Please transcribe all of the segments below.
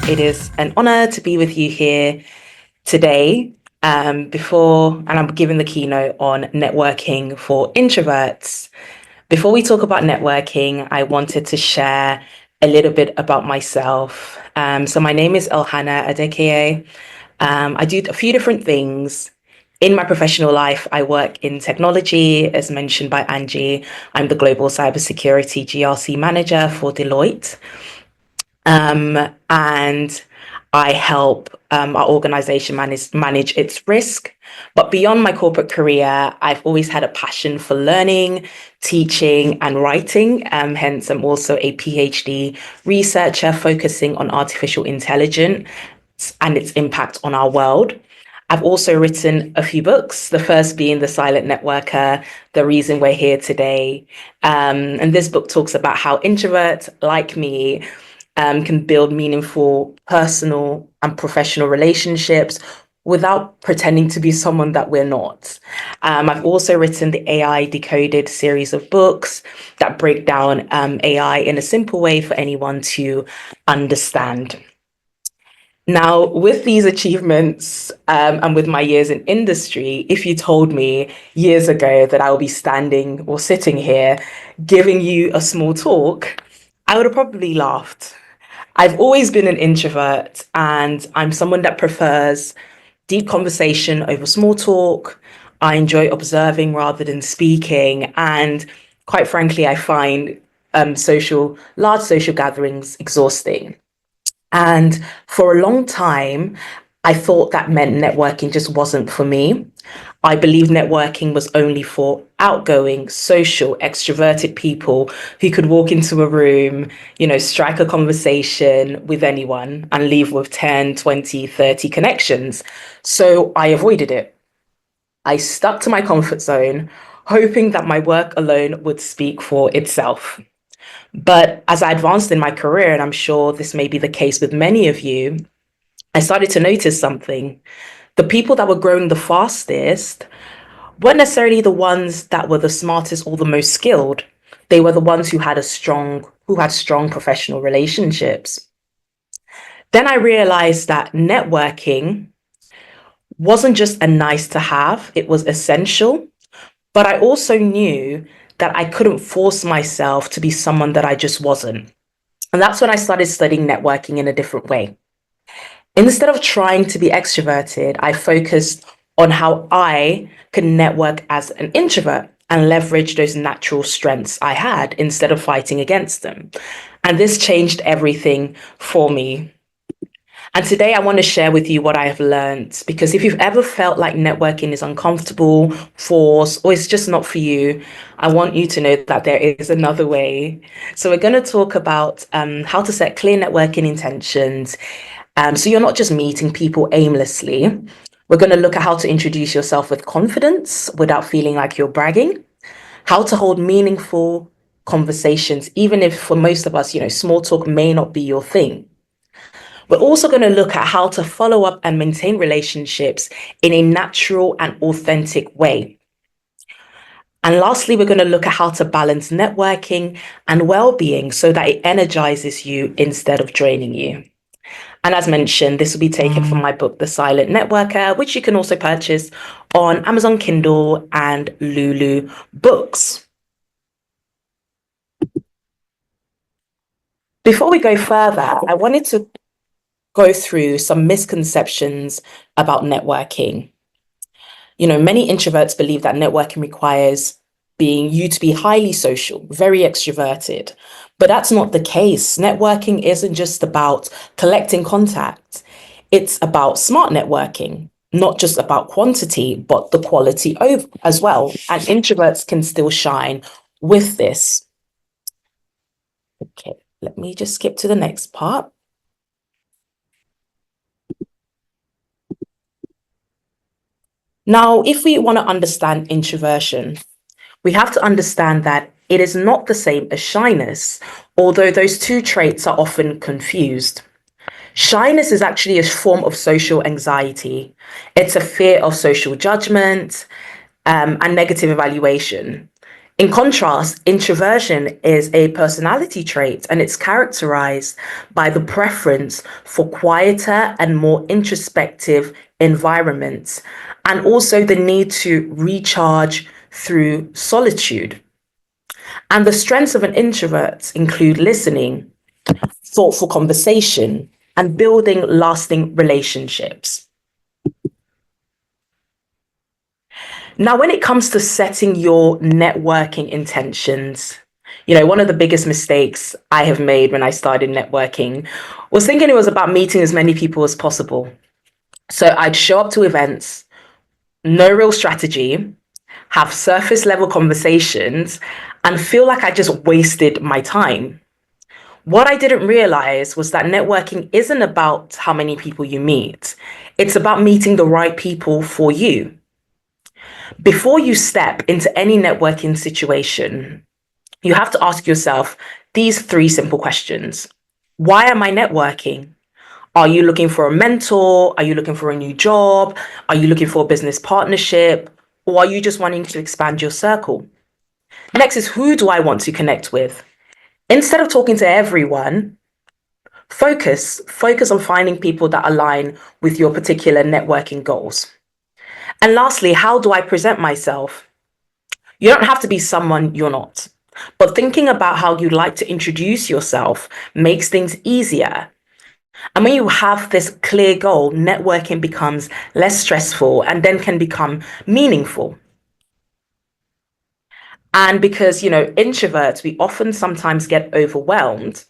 It is an honor to be with you here today. And I'm giving the keynote on networking for introverts. Before we talk about networking, I wanted to share a little bit about myself. So my name is Elhannah Adekeye. I do a few different things. In my professional life, I work in technology, as mentioned by Angie. I'm the Global Cybersecurity GRC Manager for Deloitte. And I help our organization manage its risk. But beyond my corporate career, I've always had a passion for learning, teaching, and writing. Hence, I'm also a PhD researcher focusing on artificial intelligence and its impact on our world. I've also written a few books, the first being The Silent Networker, The Reason We're Here Today. And this book talks about how introverts like me can build meaningful personal and professional relationships without pretending to be someone that we're not. I've also written the AI Decoded series of books that break down AI in a simple way for anyone to understand. Now, with these achievements and with my years in industry, if you told me years ago that I would be standing or sitting here giving you a small talk, I would have probably laughed. I've always been an introvert, and I'm someone that prefers deep conversation over small talk. I enjoy observing rather than speaking. And quite frankly, I find large social gatherings exhausting. And for a long time, I thought that meant networking just wasn't for me. I believe networking was only for outgoing, social, extroverted people who could walk into a room, strike a conversation with anyone and leave with 10, 20, 30 connections. So I avoided it. I stuck to my comfort zone, hoping that my work alone would speak for itself. But as I advanced in my career, and I'm sure this may be the case with many of you, I started to notice something. The people that were growing the fastest weren't necessarily the ones that were the smartest or the most skilled. They were the ones who had strong professional relationships. Then I realized that networking wasn't just a nice to have, it was essential. But I also knew that I couldn't force myself to be someone that I just wasn't. And that's when I started studying networking in a different way. Instead of trying to be extroverted, I focused on how I can network as an introvert and leverage those natural strengths I had instead of fighting against them. And this changed everything for me. And today I want to share with you what I have learned, because if you've ever felt like networking is uncomfortable, forced, or it's just not for you, I want you to know that there is another way. So we're going to talk about how to set clear networking intentions. So you're not just meeting people aimlessly. We're going to look at how to introduce yourself with confidence without feeling like you're bragging, how to hold meaningful conversations, even if for most of us, small talk may not be your thing. We're also going to look at how to follow up and maintain relationships in a natural and authentic way. And lastly, we're going to look at how to balance networking and well-being so that it energizes you instead of draining you. And as mentioned, this will be taken from my book, The Silent Networker, which you can also purchase on Amazon Kindle and Lulu Books. Before we go further, I wanted to go through some misconceptions about networking. Many introverts believe that networking requires you to be highly social, very extroverted. But that's not the case. Networking isn't just about collecting contacts. It's about smart networking, not just about quantity, but the quality as well. And introverts can still shine with this. Okay, let me just skip to the next part. Now, if we want to understand introversion, we have to understand that it is not the same as shyness, although those two traits are often confused. Shyness is actually a form of social anxiety. It's a fear of social judgment and negative evaluation. In contrast, introversion is a personality trait and it's characterized by the preference for quieter and more introspective environments, and also the need to recharge through solitude. And the strengths of an introvert include listening, thoughtful conversation, and building lasting relationships. Now, when it comes to setting your networking intentions, one of the biggest mistakes I have made when I started networking was thinking it was about meeting as many people as possible. So I'd show up to events, no real strategy, have surface level conversations, and feel like I just wasted my time. What I didn't realize was that networking isn't about how many people you meet. It's about meeting the right people for you. Before you step into any networking situation, you have to ask yourself these 3 simple questions. Why am I networking? Are you looking for a mentor? Are you looking for a new job? Are you looking for a business partnership? Or are you just wanting to expand your circle? Next is, who do I want to connect with? Instead of talking to everyone, focus on finding people that align with your particular networking goals. And lastly, how do I present myself? You don't have to be someone you're not, but thinking about how you'd like to introduce yourself makes things easier. And when you have this clear goal, networking becomes less stressful and then can become meaningful. And because, introverts, we often sometimes get overwhelmed.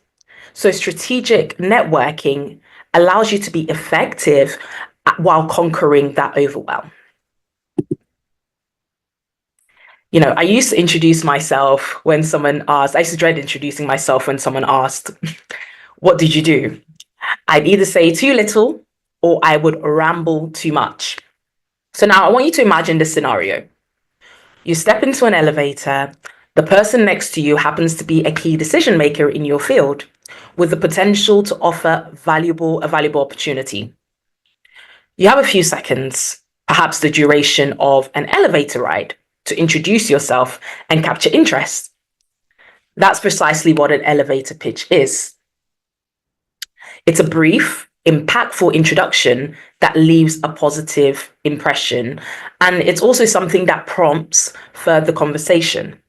So strategic networking allows you to be effective while conquering that overwhelm. I used to introduce myself when someone asked, I used to dread introducing myself when someone asked, what did you do? I'd either say too little or I would ramble too much. So now I want you to imagine this scenario. You step into an elevator, the person next to you happens to be a key decision maker in your field with the potential to offer a valuable opportunity. You have a few seconds, perhaps the duration of an elevator ride, to introduce yourself and capture interest. That's precisely what an elevator pitch is. It's a brief, impactful introduction that leaves a positive impression. And it's also something that prompts further conversation.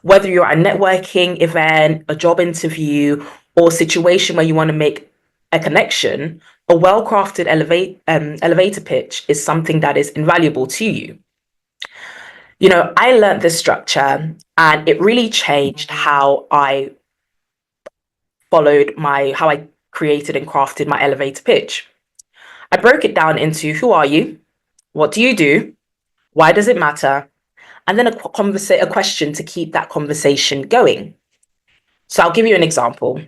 Whether you're at a networking event, a job interview, or a situation where you want to make a connection, a well-crafted elevator pitch is something that is invaluable to you. I learned this structure and it really changed how I created and crafted my elevator pitch. I broke it down into who are you? What do you do? Why does it matter? And then a question to keep that conversation going. So I'll give you an example.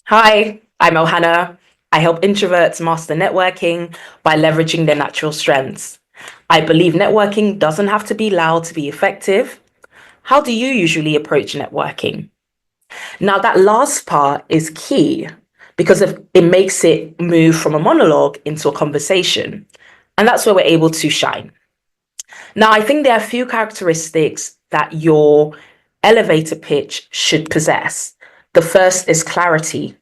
Hi, I'm Elhannah. I help introverts master networking by leveraging their natural strengths. I believe networking doesn't have to be loud to be effective. How do you usually approach networking? Now, that last part is key because it makes it move from a monologue into a conversation. And that's where we're able to shine. Now, I think there are a few characteristics that your elevator pitch should possess. The first is clarity.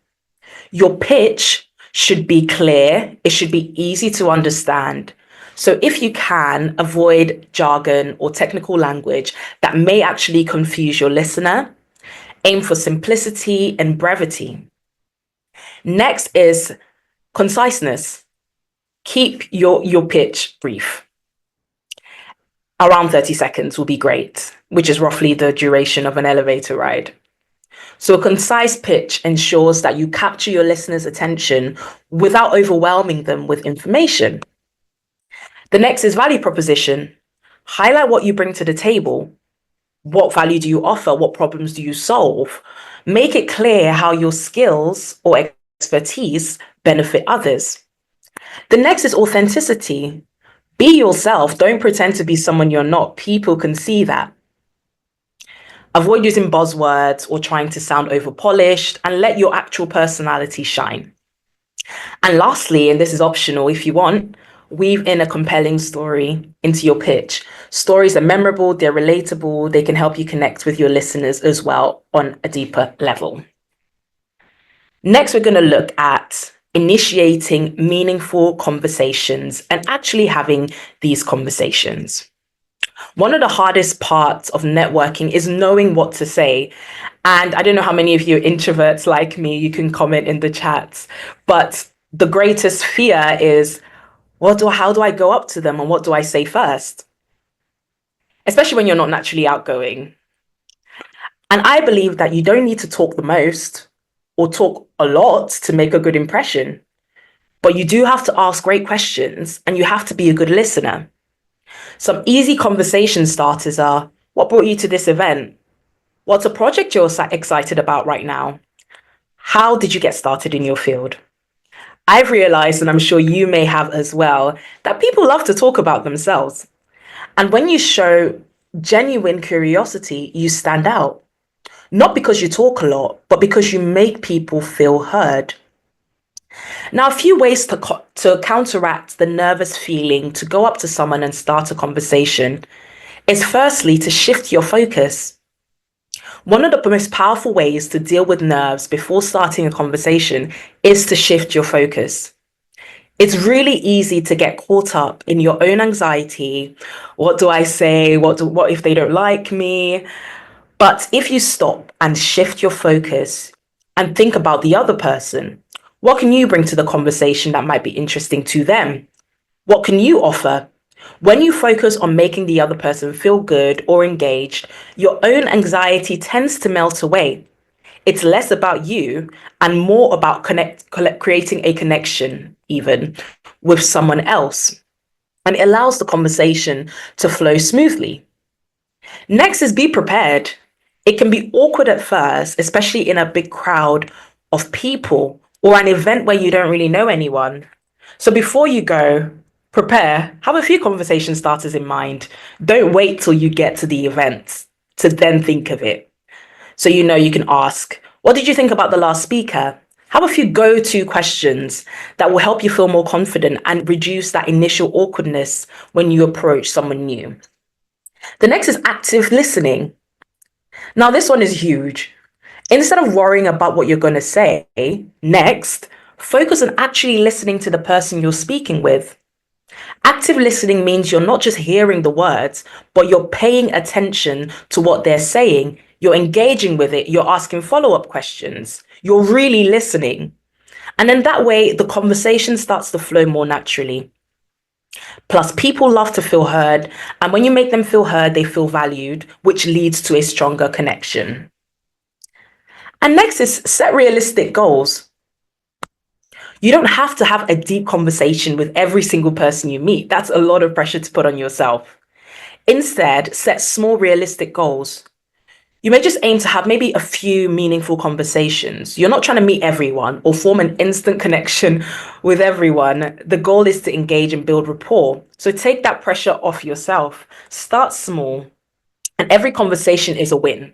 Your pitch should be clear. It should be easy to understand. So if you can, avoid jargon or technical language that may actually confuse your listener. Aim for simplicity and brevity. Next is conciseness. Keep your pitch brief. Around 30 seconds will be great, which is roughly the duration of an elevator ride. So a concise pitch ensures that you capture your listeners' attention without overwhelming them with information. The next is value proposition. Highlight what you bring to the table. What value do you offer? What problems do you solve? Make it clear how your skills or expertise benefit others. The next is authenticity. Be yourself. Don't pretend to be someone you're not. People can see that. Avoid using buzzwords or trying to sound over-polished, and let your actual personality shine. And lastly, and this is optional if you want, weave in a compelling story into your pitch. Stories are memorable, they're relatable, they can help you connect with your listeners as well on a deeper level. Next, we're going to look at initiating meaningful conversations and actually having these conversations. One of the hardest parts of networking is knowing what to say. And I don't know how many of you are introverts like me, you can comment in the chats, but the greatest fear is, how do I go up to them and what do I say first? Especially when you're not naturally outgoing. And I believe that you don't need to talk the most or talk a lot to make a good impression, but you do have to ask great questions and you have to be a good listener. Some easy conversation starters are, what brought you to this event? What's a project you're excited about right now? How did you get started in your field? I've realized, and I'm sure you may have as well, that people love to talk about themselves. And when you show genuine curiosity, you stand out. Not because you talk a lot, but because you make people feel heard. Now, a few ways to counteract the nervous feeling to go up to someone and start a conversation is firstly to shift your focus. One of the most powerful ways to deal with nerves before starting a conversation is to shift your focus. It's really easy to get caught up in your own anxiety. What do I say? What if they don't like me? But if you stop and shift your focus and think about the other person, what can you bring to the conversation that might be interesting to them? What can you offer? When you focus on making the other person feel good or engaged, your own anxiety tends to melt away. It's less about you and more about creating a connection, even with someone else. And it allows the conversation to flow smoothly. Next is be prepared. It can be awkward at first, especially in a big crowd of people or an event where you don't really know anyone. So before you go, prepare, have a few conversation starters in mind. Don't wait till you get to the event to then think of it. So you can ask, what did you think about the last speaker? Have a few go-to questions that will help you feel more confident and reduce that initial awkwardness when you approach someone new. The next is active listening. Now, this one is huge. Instead of worrying about what you're going to say, next, focus on actually listening to the person you're speaking with. Active listening means you're not just hearing the words, but you're paying attention to what they're saying. You're engaging with it. You're asking follow-up questions. You're really listening. And then that way, the conversation starts to flow more naturally. Plus, people love to feel heard. And when you make them feel heard, they feel valued, which leads to a stronger connection. And next is set realistic goals. You don't have to have a deep conversation with every single person you meet. That's a lot of pressure to put on yourself. Instead, set small, realistic goals. You may just aim to have maybe a few meaningful conversations. You're not trying to meet everyone or form an instant connection with everyone. The goal is to engage and build rapport. So take that pressure off yourself. Start small, and every conversation is a win.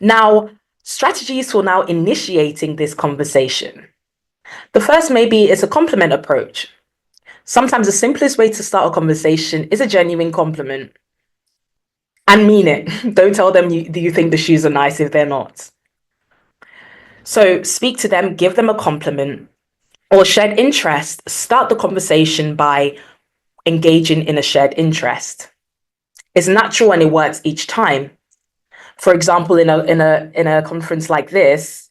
Now, strategies for now initiating this conversation. The first maybe is a compliment approach. Sometimes the simplest way to start a conversation is a genuine compliment. And mean it. Don't tell them do you think the shoes are nice if they're not. So speak to them, give them a compliment or shared interest. Start the conversation by engaging in a shared interest. It's natural and it works each time. For example, in a conference like this,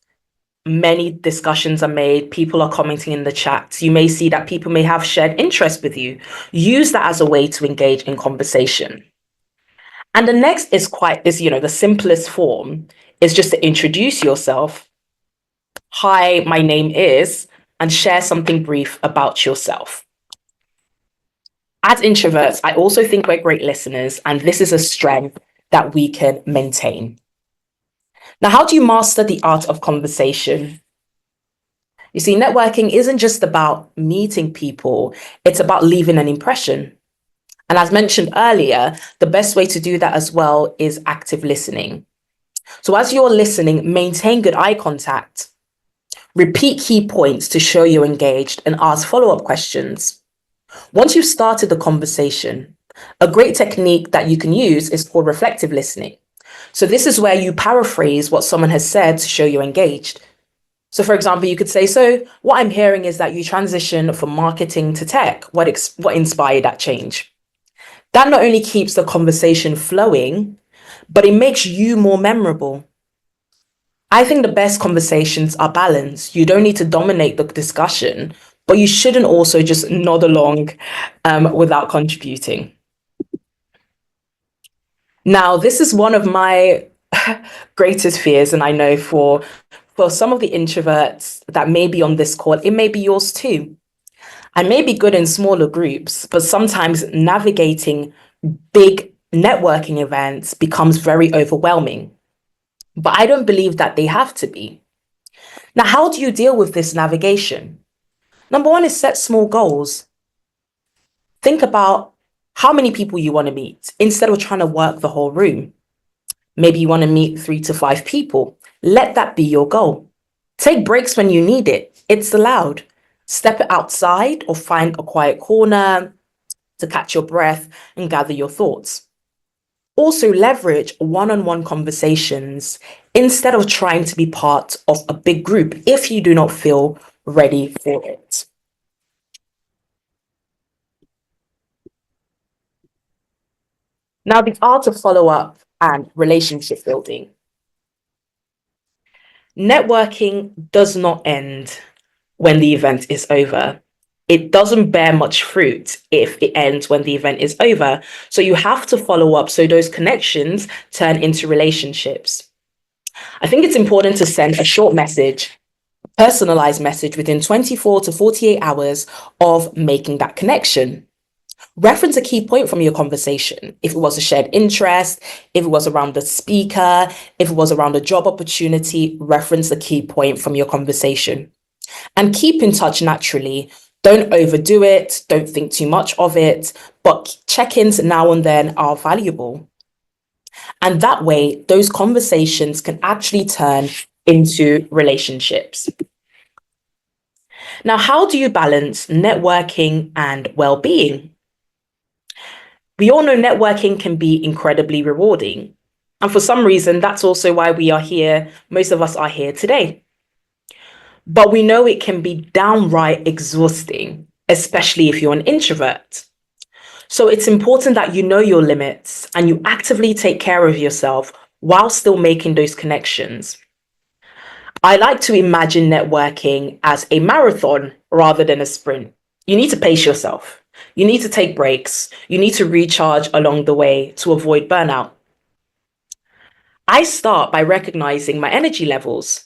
many discussions are made. People are commenting in the chat. You may see that people may have shared interest with you. Use that as a way to engage in conversation. And the next is the simplest form is just to introduce yourself. Hi, my name is, and share something brief about yourself. As introverts, I also think we're great listeners, and this is a strength that we can maintain. Now, how do you master the art of conversation? You see, networking isn't just about meeting people, it's about leaving an impression. And as mentioned earlier, the best way to do that as well is active listening. So as you're listening, maintain good eye contact. Repeat key points to show you're engaged and ask follow-up questions. Once you've started the conversation, A great technique that you can use is called reflective listening. So this is where you paraphrase what someone has said to show you're engaged. So for example, you could say, so what I'm hearing is that you transitioned from marketing to tech. What inspired that change? That not only keeps the conversation flowing, but it makes you more memorable. I think the best conversations are balanced. You don't need to dominate the discussion, but you shouldn't also just nod along without contributing. Now, this is one of my greatest fears, and I know for some of the introverts that may be on this call, it may be yours too. I may be good in smaller groups, but sometimes navigating big networking events becomes very overwhelming. But I don't believe that they have to be. Now, how do you deal with this navigation? Number one is set small goals. Think about how many people you want to meet instead of trying to work the whole room. Maybe you want to meet 3 to 5 people. Let that be your goal. Take breaks when you need it. It's allowed. Step outside or find a quiet corner to catch your breath and gather your thoughts. Also, leverage one-on-one conversations instead of trying to be part of a big group if you do not feel ready for it. Now, the art of follow-up and relationship building. Networking does not end when the event is over. It doesn't bear much fruit if it ends when the event is over. So you have to follow up so those connections turn into relationships. I think it's important to send a short message, personalized message within 24 to 48 hours of making that connection. Reference a key point from your conversation. If it was a shared interest, if it was around the speaker, if it was around a job opportunity, reference the key point from your conversation. And keep in touch naturally. Don't overdo it. Don't think too much of it. But check-ins now and then are valuable. And that way, those conversations can actually turn into relationships. Now, how do you balance networking and well-being? We all know networking can be incredibly rewarding. And for some reason, that's also why we are here. Most of us are here today. But we know it can be downright exhausting, especially if you're an introvert. So it's important that you know your limits and you actively take care of yourself while still making those connections. I like to imagine networking as a marathon rather than a sprint. You need to pace yourself. You need to take breaks. You need to recharge along the way to avoid burnout. I start by recognizing my energy levels.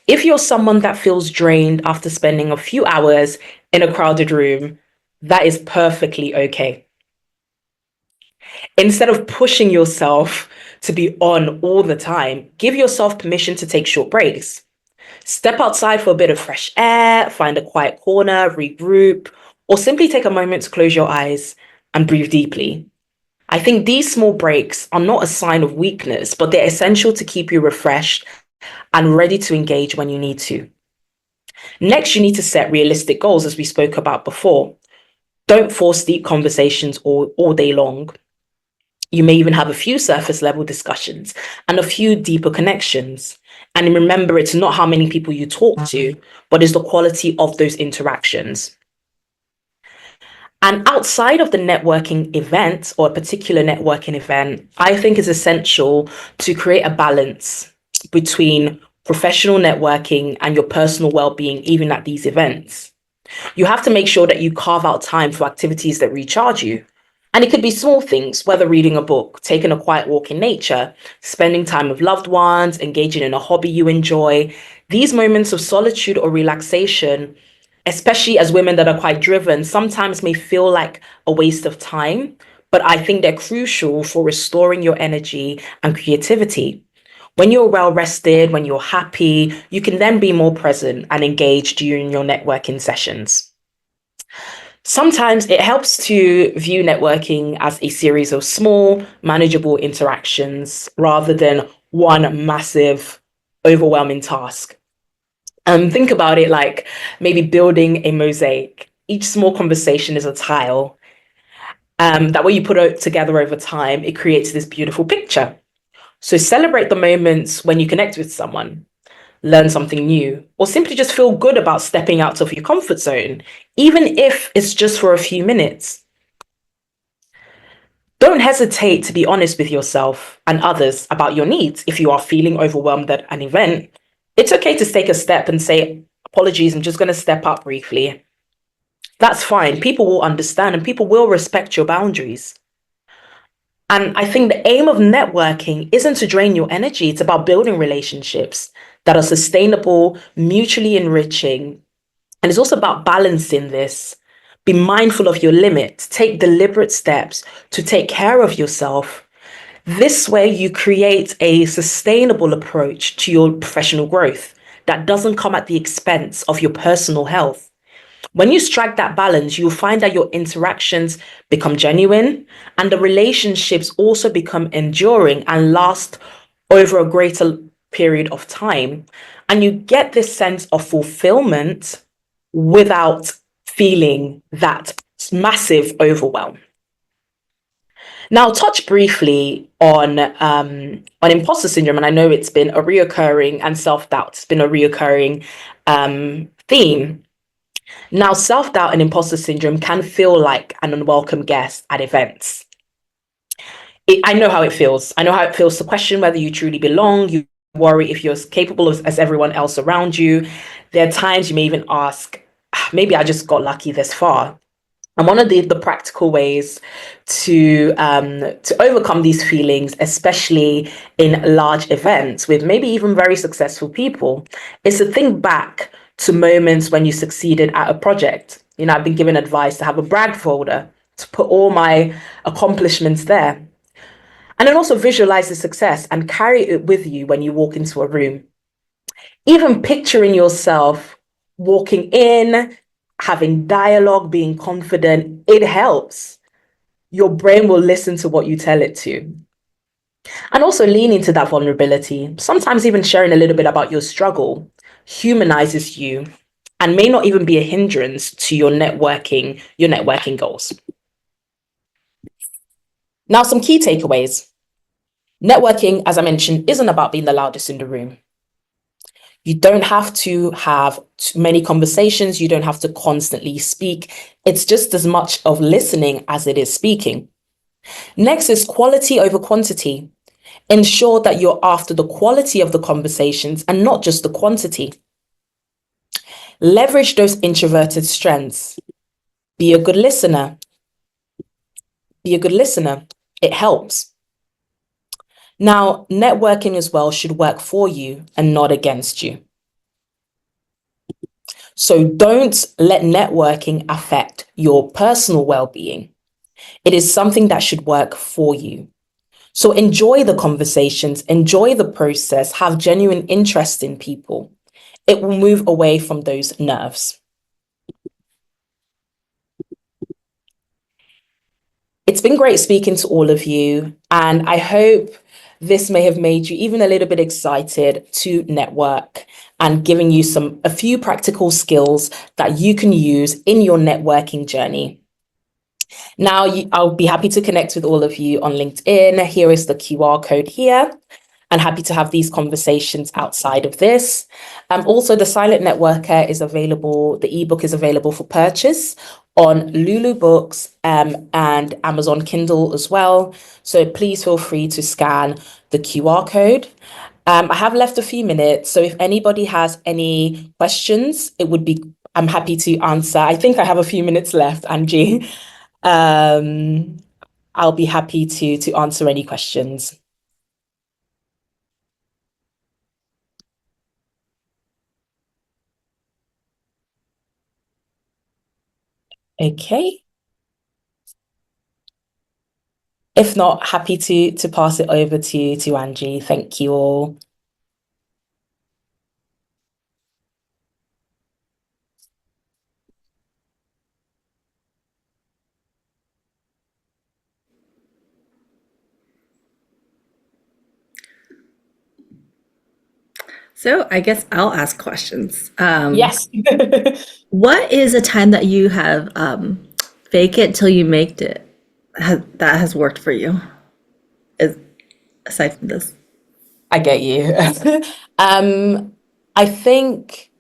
If you're someone that feels drained after spending a few hours in a crowded room, that is perfectly okay. Instead of pushing yourself to be on all the time, give yourself permission to take short breaks. Step outside for a bit of fresh air, find a quiet corner, regroup, or simply take a moment to close your eyes and breathe deeply. I think these small breaks are not a sign of weakness, but they're essential to keep you refreshed and ready to engage when you need to. Next, you need to set realistic goals, as we spoke about before. Don't force deep conversations all day long. You may even have a few surface level discussions and a few deeper connections. And remember, it's not how many people you talk to, but it's the quality of those interactions. And outside of the networking event or a particular networking event, I think it's essential to create a balance between professional networking and your personal well-being, even at these events. You have to make sure that you carve out time for activities that recharge you. And it could be small things, whether reading a book, taking a quiet walk in nature, spending time with loved ones, engaging in a hobby you enjoy. These moments of solitude or relaxation, especially as women that are quite driven, sometimes may feel like a waste of time, but I think they're crucial for restoring your energy and creativity. When you're well rested, when you're happy, you can then be more present and engaged during your networking sessions. Sometimes it helps to view networking as a series of small, manageable interactions rather than one massive, overwhelming task. Think about it like maybe building a mosaic. Each small conversation is a tile, That when you put it together over time, it creates this beautiful picture. So celebrate the moments when you connect with someone, learn something new, or simply just feel good about stepping out of your comfort zone, even if it's just for a few minutes. Don't hesitate to be honest with yourself and others about your needs. If you are feeling overwhelmed at an event, it's okay to take a step and say, apologies, I'm just going to step up briefly. That's fine. People will understand and people will respect your boundaries. And I think the aim of networking isn't to drain your energy. It's about building relationships that are sustainable, mutually enriching. And it's also about balancing this. Be mindful of your limits. Take deliberate steps to take care of yourself. This way, you create a sustainable approach to your professional growth that doesn't come at the expense of your personal health. When you strike that balance, you'll find that your interactions become genuine and the relationships also become enduring and last over a greater period of time. And you get this sense of fulfillment without feeling that massive overwhelm. Now, I'll touch briefly on imposter syndrome, and I know it's been a reoccurring and self-doubt. It's been a reoccurring theme. Now, self-doubt and imposter syndrome can feel like an unwelcome guest at events. I know how it feels. I know how it feels to question whether you truly belong. You worry if you're as capable as everyone else around you. There are times you may even ask, maybe I just got lucky this far. And one of the practical ways to overcome these feelings, especially in large events with maybe even very successful people, is to think back to moments when you succeeded at a project. You know, I've been given advice to have a brag folder to put all my accomplishments there. And then also visualize the success and carry it with you when you walk into a room. Even picturing yourself walking in, having dialogue, being confident, it helps. Your brain will listen to what you tell it to. And also lean into that vulnerability. Sometimes even sharing a little bit about your struggle humanizes you and may not even be a hindrance to your networking goals. Now, some key takeaways. Networking, as I mentioned, isn't about being the loudest in the room. You don't have to have many conversations. You don't have to constantly speak. It's just as much of listening as it is speaking. Next is quality over quantity. Ensure that you're after the quality of the conversations and not just the quantity. Leverage those introverted strengths. Be a good listener. Be a good listener. It helps. Now, networking as well should work for you and not against you. So don't let networking affect your personal well-being. It is something that should work for you. So enjoy the conversations, enjoy the process, have genuine interest in people. It will move away from those nerves. It's been great speaking to all of you, and I hope this may have made you even a little bit excited to network and giving you a few practical skills that you can use in your networking journey. Now, I'll be happy to connect with all of you on LinkedIn. Here is the QR code here. And happy to have these conversations outside of this. Also, The Silent Networker is available. The ebook is available for purchase on Lulu Books and Amazon Kindle as well. So please feel free to scan the QR code. I have left a few minutes, so if anybody has any questions, I'm happy to answer. I think I have a few minutes left, Angie. I'll be happy to answer any questions. Okay. If not, happy to pass it over to Angie. Thank you all. So I guess I'll ask questions. Yes. What is a time that you have fake it till you make it? that has worked for you, is, aside from this? I get you. I think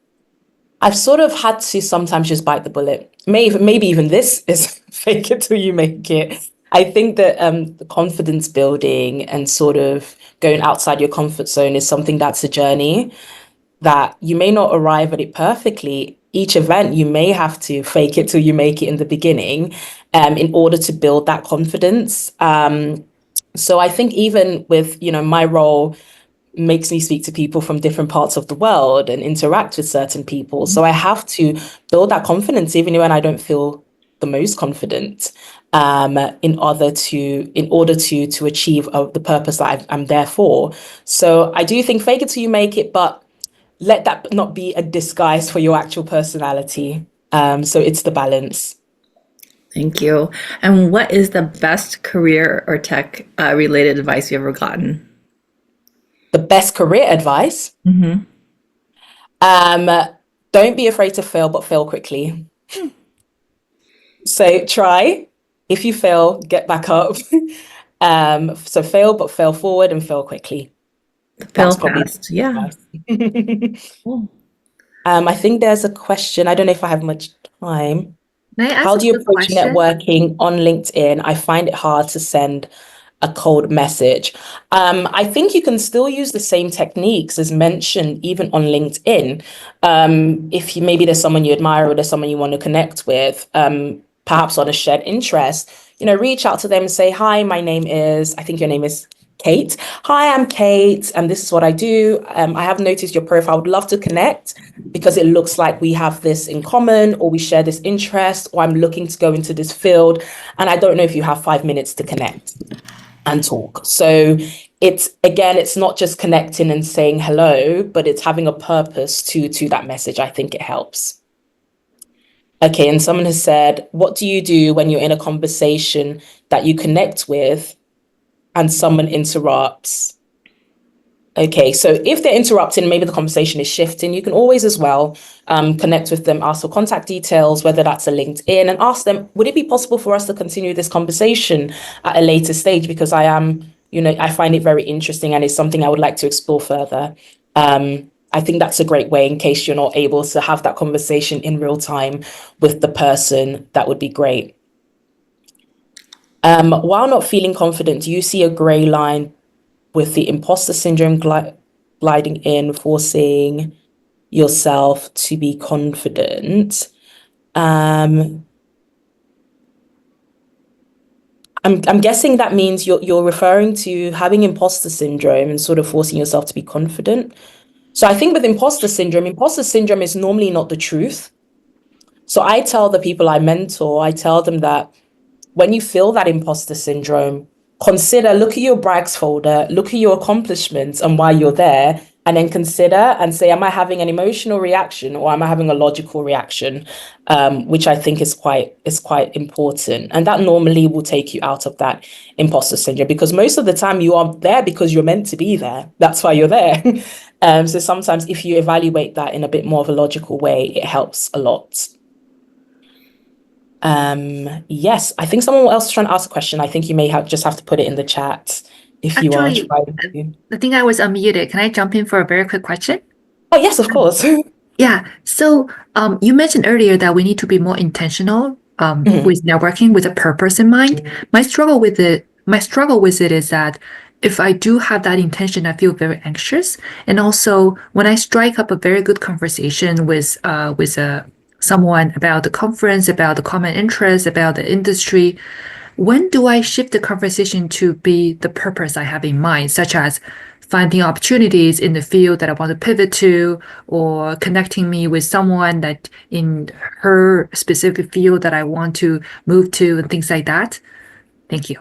I've sort of had to sometimes just bite the bullet. Maybe even this is fake it till you make it. I think that the confidence building and sort of going outside your comfort zone is something that's a journey that you may not arrive at it perfectly. Each event, you may have to fake it till you make it in the beginning, in order to build that confidence. So I think even with, my role makes me speak to people from different parts of the world and interact with certain people. So I have to build that confidence even when I don't feel the most confident, in order to achieve the purpose that I'm there for. So I do think fake it till you make it, but let that not be a disguise for your actual personality. So it's the balance. Thank you. And what is the best career or tech related advice you ever gotten? The best career advice, Mm-hmm. um, don't be afraid to fail, but fail quickly. So try. If you fail, get back up. So fail, but fail forward and fail quickly. Fail That's probably the fast. Yeah. advice. Cool. I think there's a question. I don't know if I have much time. May I ask How a do you quick approach question? networking on LinkedIn? I find it hard to send a cold message. I think you can still use the same techniques as mentioned, even on LinkedIn. If maybe there's someone you admire or there's someone you want to connect with, perhaps on a shared interest, reach out to them and say, hi, I think your name is Kate. Hi, I'm Kate, and this is what I do. I have noticed your profile. I would love to connect because it looks like we have this in common, or we share this interest, or I'm looking to go into this field, and I don't know if you have 5 minutes to connect and talk. So it's not just connecting and saying hello, but it's having a purpose to that message. I think it helps. Okay, and someone has said, what do you do when you're in a conversation that you connect with and someone interrupts? Okay, so if they're interrupting, maybe the conversation is shifting, you can always as well connect with them, ask for contact details, whether that's a LinkedIn, and ask them, would it be possible for us to continue this conversation at a later stage? Because I find it very interesting and it's something I would like to explore further. I think that's a great way in case you're not able to have that conversation in real time with the person. That would be great. While not feeling confident, do you see a gray line with the imposter syndrome gliding in, forcing yourself to be confident? I'm guessing that means you're referring to having imposter syndrome and sort of forcing yourself to be confident. So I think with imposter syndrome is normally not the truth. So I tell the people I mentor, I tell them that when you feel that imposter syndrome, look at your brags folder, look at your accomplishments and why you're there, and then consider and say, am I having an emotional reaction or am I having a logical reaction? Which I think is quite important. And that normally will take you out of that imposter syndrome, because most of the time you are there because you're meant to be there. That's why you're there. So sometimes if you evaluate that in a bit more of a logical way, it helps a lot. Yes, I think someone else is trying to ask a question. I think you may just have to put it in the chat if you are Actually, trying to. I think I was unmuted. Can I jump in for a very quick question? Oh, yes, of course. Yeah. So you mentioned earlier that we need to be more intentional with networking with a purpose in mind. My struggle with it is that if I do have that intention, I feel very anxious. And also when I strike up a very good conversation with someone about the conference, about the common interest, about the industry, when do I shift the conversation to be the purpose I have in mind, such as finding opportunities in the field that I want to pivot to, or connecting me with someone that in her specific field that I want to move to, and things like that? Thank you.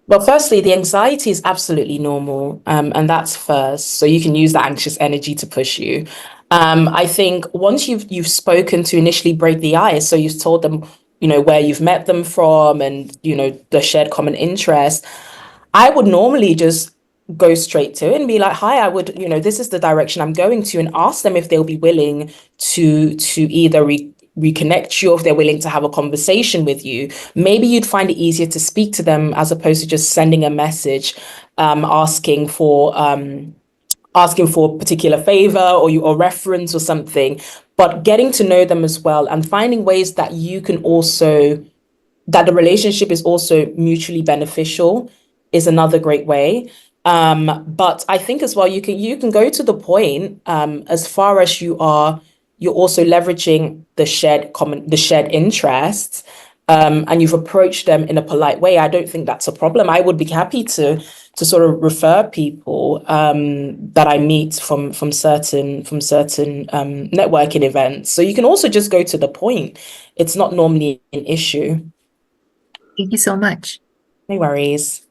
Well, firstly, the anxiety is absolutely normal, and that's first. So you can use that anxious energy to push you. I think once you've spoken to initially break the ice, so you've told them, where you've met them from and, the shared common interest, I would normally just go straight to it and be like, hi, this is the direction I'm going to, and ask them if they'll be willing to either reconnect you, or if they're willing to have a conversation with you, maybe you'd find it easier to speak to them as opposed to just sending a message asking for a particular favor or reference or something, but getting to know them as well and finding ways that you can also, that the relationship is also mutually beneficial is another great way. But I think as well, you can go to the point, as far as you're also leveraging the shared interests, and you've approached them in a polite way. I don't think that's a problem. I would be happy to sort of refer people that I meet from certain networking events. So you can also just go to the point. It's not normally an issue. Thank you so much. No worries.